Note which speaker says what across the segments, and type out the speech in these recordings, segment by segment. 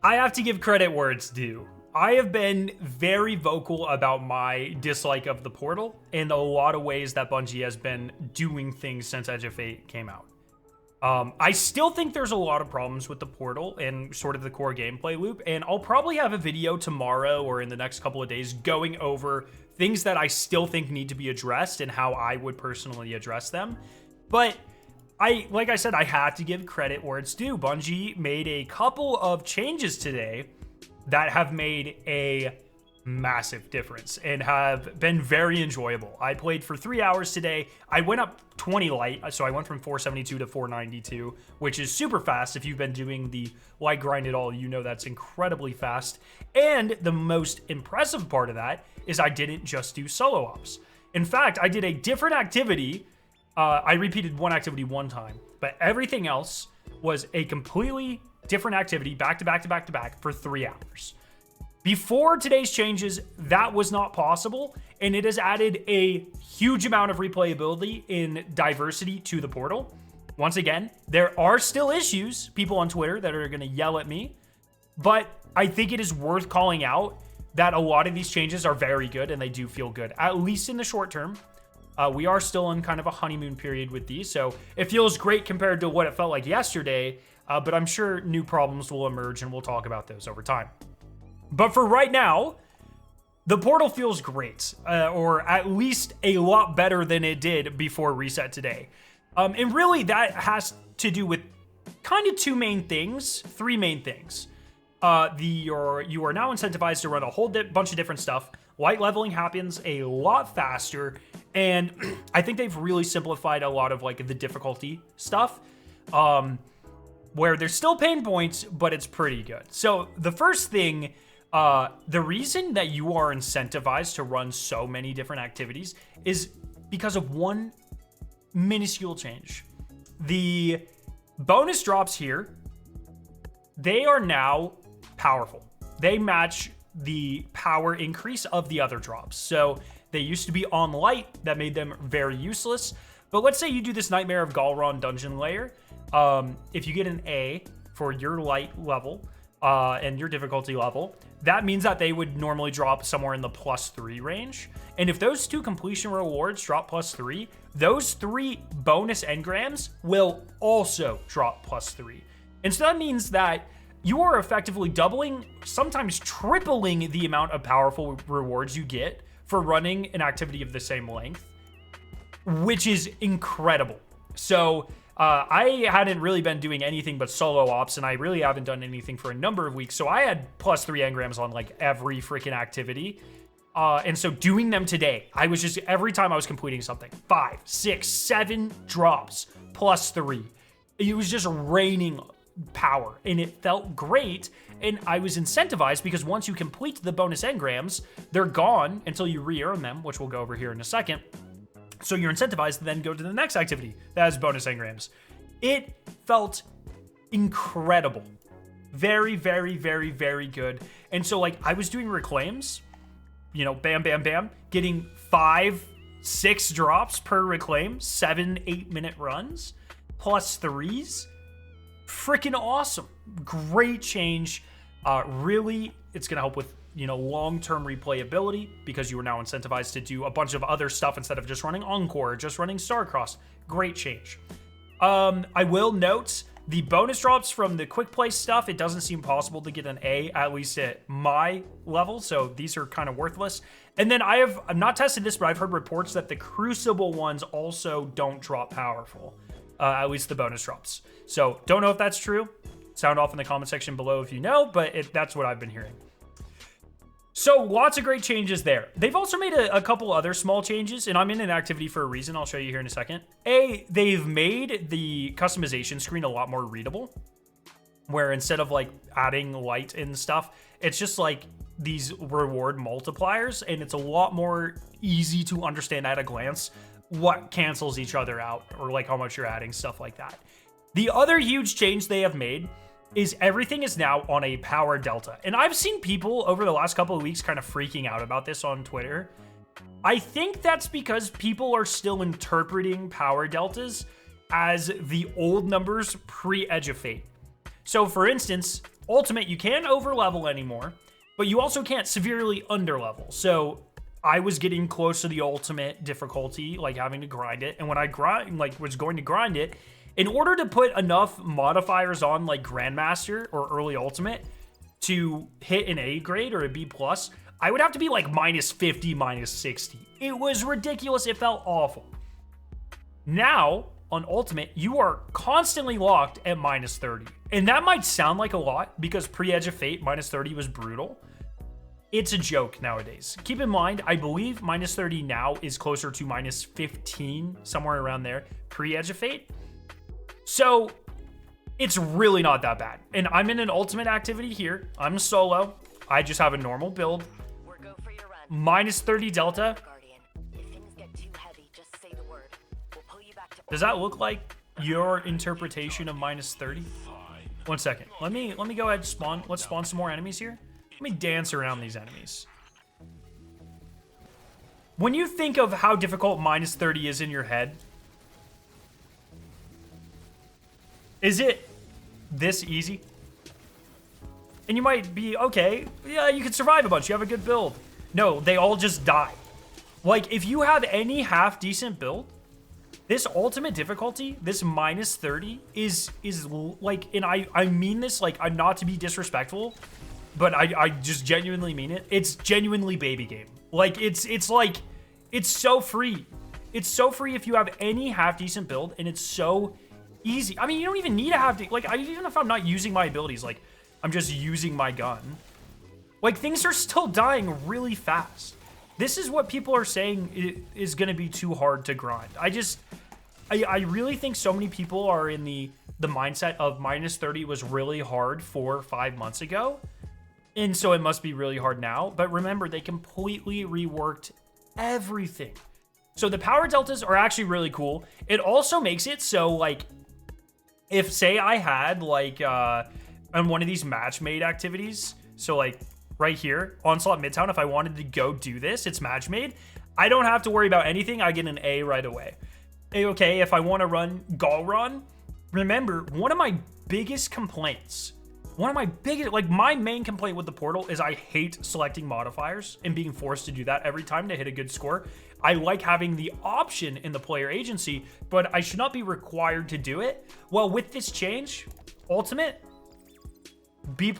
Speaker 1: I have to give credit where it's due. I have been very vocal about my dislike of the portal in a lot of ways that Bungie has been doing things since Edge of Fate came out. I still think there's a lot of problems with the portal and sort of the core gameplay loop, and I'll probably have a video tomorrow or in the next couple of days going over things that I still think need to be addressed and how I would personally address them. But like I said, I had to give credit where it's due. Bungie made a couple of changes today that have made a massive difference and have been very enjoyable. I played for 3 hours today. I went up 20 light, so I went from 472 to 492, which is super fast. If you've been doing the light grind at all, you know that's incredibly fast. And the most impressive part of that is I didn't just do solo ops. In fact, I did a different activity. I repeated one activity one time, but everything else was a completely different activity back to back to back to back for 3 hours. Before today's changes, that was not possible, and it has added a huge amount of replayability in diversity to the portal. Once again, there are still issues, people on Twitter that are going to yell at me, but I think it is worth calling out that a lot of these changes are very good and they do feel good, at least in the short term. We are still in kind of a honeymoon period with these, so it feels great compared to what it felt like yesterday, but I'm sure new problems will emerge and we'll talk about those over time. But for right now, the portal feels great, or at least a lot better than it did before reset today. And really that has to do with kind of three main things. You are now incentivized to run a whole bunch of different stuff. Light leveling happens a lot faster, and I think they've really simplified a lot of like the difficulty stuff, where there's still pain points, but it's pretty good. So the first thing, the reason that you are incentivized to run so many different activities is because of one minuscule change. The bonus drops here, they are now powerful. They match the power increase of the other drops. So they used to be on light, that made them very useless. But let's say you do this Nightmare of Galron dungeon layer. If you get an A for your light level and your difficulty level, that means that they would normally drop somewhere in the +3 range. And if those two completion rewards drop +3, those 3 bonus engrams will also drop +3. And so that means that you are effectively doubling, sometimes tripling the amount of powerful rewards you get for running an activity of the same length, which is incredible. So I hadn't really been doing anything but solo ops, and I really haven't done anything for a number of weeks. So I had +3 engrams on like every freaking activity. And so doing them today, I was just, every time I was completing something, 5, 6, 7 drops +3. It was just raining power, and it felt great. And I was incentivized because once you complete the bonus engrams, they're gone until you re-earn them, which we'll go over here in a second. So you're incentivized to then go to the next activity that has bonus engrams. It felt incredible. Very, very, very, very good. And so like I was doing reclaims, you know, bam, bam, bam, getting 5, 6 drops per reclaim, 7-8 minute runs, +3s. Freaking awesome. Great change. Really, it's going to help with, you know, long-term replayability because you are now incentivized to do a bunch of other stuff instead of just running Encore, just running Starcross. Great change. I will note the bonus drops from the quick play stuff. It doesn't seem possible to get an A, at least at my level. So these are kind of worthless. And then I've not tested this, but I've heard reports that the Crucible ones also don't drop powerful. At least the bonus drops. So don't know if that's true. Sound off in the comment section below if you know, but that's what I've been hearing. So lots of great changes there. They've also made a couple other small changes, and I'm in an activity for a reason. I'll show you here in a second. They've made the customization screen a lot more readable, where instead of like adding light and stuff, it's just like these reward multipliers, and it's a lot more easy to understand at a glance what cancels each other out, or like how much you're adding, stuff like that. The other huge change they have made is everything is now on a power delta. And I've seen people over the last couple of weeks kind of freaking out about this on Twitter. I think that's because people are still interpreting power deltas as the old numbers pre-Edge of Fate. So for instance, Ultimate, you can't overlevel anymore, but you also can't severely underlevel. So I was getting close to the ultimate difficulty, like having to grind it. And when I was going to grind it, in order to put enough modifiers on like Grandmaster or early ultimate to hit an A grade or a B plus, I would have to be like -50, -60. It was ridiculous. It felt awful. Now on ultimate, you are constantly locked at -30. And that might sound like a lot because pre-Edge of Fate, -30 was brutal. It's a joke nowadays. Keep in mind, I believe -30 now is closer to -15, somewhere around there, pre-Edge of Fate. So it's really not that bad. And I'm in an ultimate activity here. I'm solo. I just have a normal build. -30 delta. Does that look like your interpretation of -30? 1 second. Let me go ahead and spawn. Let's spawn some more enemies here. Let me dance around these enemies. When you think of how difficult -30 is in your head, is it this easy? And you might be, okay, yeah, you can survive a bunch. You have a good build. No, they all just die. Like, if you have any half-decent build, this ultimate difficulty, this -30, is like, and I mean this, like, I'm not to be disrespectful, but I just genuinely mean it. It's genuinely baby game. Like, it's like, it's so free. It's so free if you have any half-decent build, and it's so easy. I mean, you don't even need to have, like, even if I'm not using my abilities, like, I'm just using my gun. Like, things are still dying really fast. This is what people are saying is going to be too hard to grind. I really think so many people are in the mindset of -30 was really hard 4 or 5 months ago. And so it must be really hard now. But remember, they completely reworked everything. So the power deltas are actually really cool. It also makes it so, like, if, say, I had, like, on one of these match-made activities, so, like, right here, Onslaught Midtown, if I wanted to go do this, it's match-made. I don't have to worry about anything. I get an A right away. Okay, if I want to run Gall Run, remember, one of my biggest complaints, like, my main complaint with the portal is I hate selecting modifiers and being forced to do that every time to hit a good score. I like having the option in the player agency, but I should not be required to do it. Well, with this change, Ultimate, B+,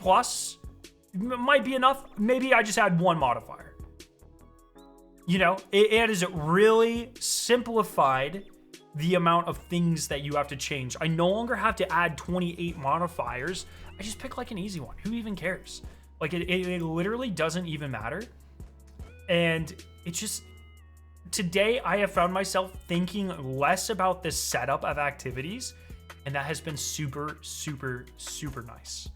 Speaker 1: might be enough. Maybe I just add one modifier. You know, it is really simplified the amount of things that you have to change. I no longer have to add 28 modifiers. I just pick like an easy one. Who even cares? Like, it literally doesn't even matter. And it's just, today I have found myself thinking less about the setup of activities, and that has been super, super, super nice.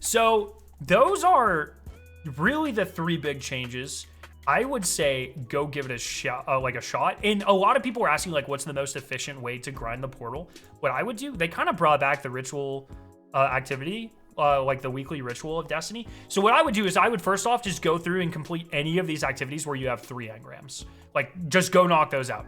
Speaker 1: So those are really the 3 big changes. I would say go give it a shot, a shot. And a lot of people are asking, like, what's the most efficient way to grind the portal? What I would do, they kind of brought back the ritual activity, like the weekly ritual of Destiny. So what I would do is I would first off just go through and complete any of these activities where you have 3 engrams. Like, just go knock those out.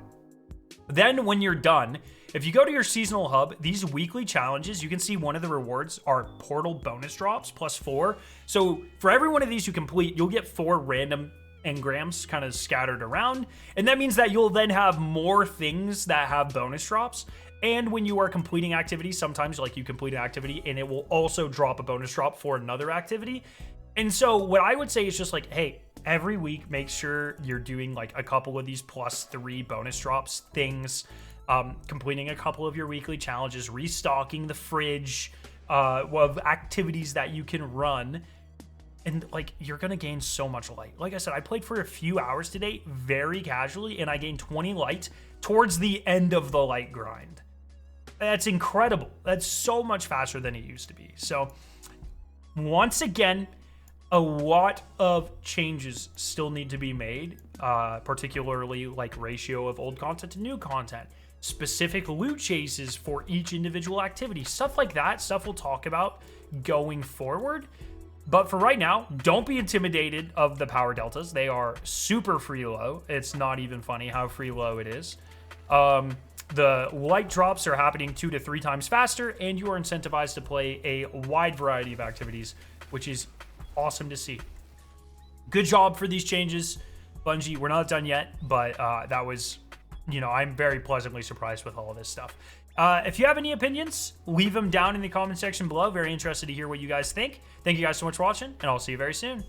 Speaker 1: Then when you're done, if you go to your seasonal hub, these weekly challenges, you can see one of the rewards are portal bonus drops +4. So for every one of these you complete, you'll get 4 random engrams kind of scattered around. And that means that you'll then have more things that have bonus drops. And when you are completing activities, sometimes, like, you complete an activity and it will also drop a bonus drop for another activity. And so what I would say is just like, hey, every week, make sure you're doing like a couple of these +3 bonus drops things, completing a couple of your weekly challenges, restocking the fridge of activities that you can run. And, like, you're going to gain so much light. Like I said, I played for a few hours today very casually, and I gained 20 light towards the end of the light grind. That's incredible. That's so much faster than it used to be. So, once again, a lot of changes still need to be made, particularly, like, ratio of old content to new content, specific loot chases for each individual activity, stuff like that, stuff we'll talk about going forward. But for right now, don't be intimidated of the power deltas. They are super free low. It's not even funny how free low it is. The light drops are happening 2 to 3 times faster, and you are incentivized to play a wide variety of activities, which is awesome to see. Good job for these changes, Bungie. We're not done yet, but that was, you know, I'm very pleasantly surprised with all of this stuff. If you have any opinions, leave them down in the comment section below. Very interested to hear what you guys think. Thank you guys so much for watching, and I'll see you very soon.